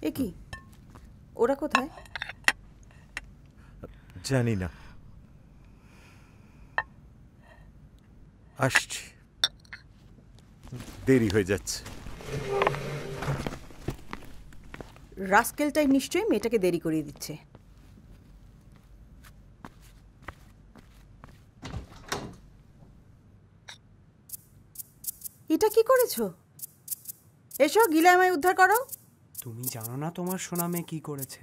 এ কি, ওরা কোথায়? জানি না, আসছি, দেরি হয়ে যাচ্ছে। রাস্কেলটাই নিশ্চয়ই মেয়েটাকে দেরি করিয়ে দিচ্ছে। এটা কি করেছো? এসো, গিলে আমায় উদ্ধার করো। তুমি জানো না তোমার সোনা মেয়ে কি করেছে?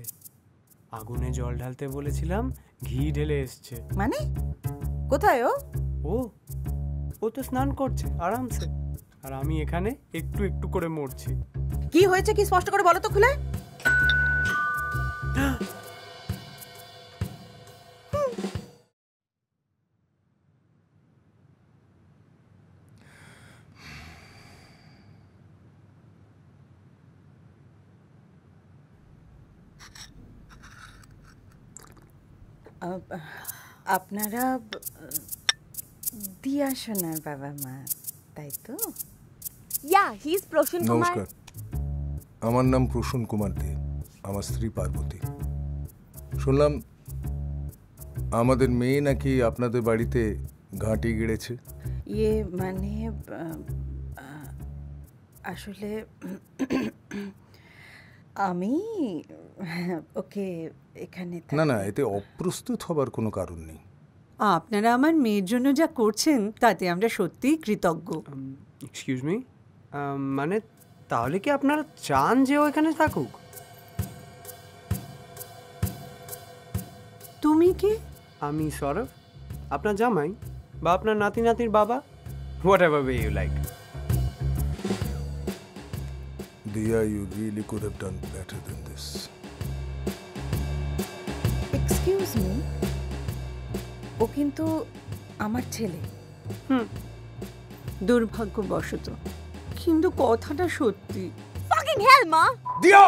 আগুনে জল ঢালতে বলেছিলাম, ঘি ঢেলে এসছে। মানে কোথায় ও? ও ও তো স্নান করছে আরামসে, আর আমি এখানে একটু একটু করে মরছি। কি হয়েছে, কি স্পষ্ট করে বলো তো খুলে। আপনারা দিয়া সোনার বাবা মা, তাই তো? Yeah, he's Proshan Kumar. নমস্কার, আমার নাম প্রসূন কুমার দে, আমার স্ত্রী পার্বতী। শুনলাম আমাদের মেয়ে নাকি আপনাদের বাড়িতে ঘাঁটি গেড়েছে। ইয়ে মানে আসলে আমি ওকে এখানে না না, এতে অপ্রস্তুত হবার কোনো কারণ নেই। আপনারা আমার মেয়ের জন্য যা করছেন তাতে আমরা সত্যিই কৃতজ্ঞ। এক্সকিউজ মি, মানে তাহলে কি আপনারা চান যে ও এখানে থাকুক? তুমি কি? আমি সৌরভ, আপনার জামাই বা আপনার নাতি নাতির বাবা, whatever way you like. Diya, you really could have done better than this. Excuse me, ও কিন্তু আমার ছেলে। দুর্ভাগ্যবশত, কিন্তু কথাটা সত্যি। Fucking hell, Ma! Diya!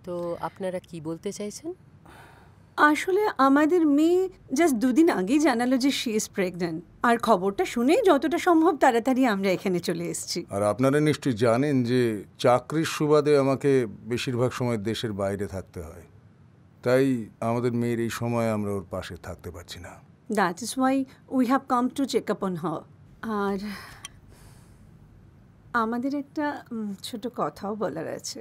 তো আপনারা কি বলতে চাইছেন? আসলে আমাদের মেয়ে জাস্ট দুদিন আগেই জানালো যে শি ইজ প্রেগন্যান্ট, আর খবরটা শুনে যতটা সম্ভব তাড়াতাড়ি আমরা এখানে চলে এসেছি। আর আপনারা নিশ্চয়ই জানেন যে চাকরির সুবাদে আমাকে বেশিরভাগ সময় দেশের বাইরে থাকতে হয়, তাই আমাদের মেয়ের এই সময় আমরা ওর পাশে থাকতে পারছি না। That is why we have come to check up on her. আর আমাদের একটা ছোট কথাও বলার আছে।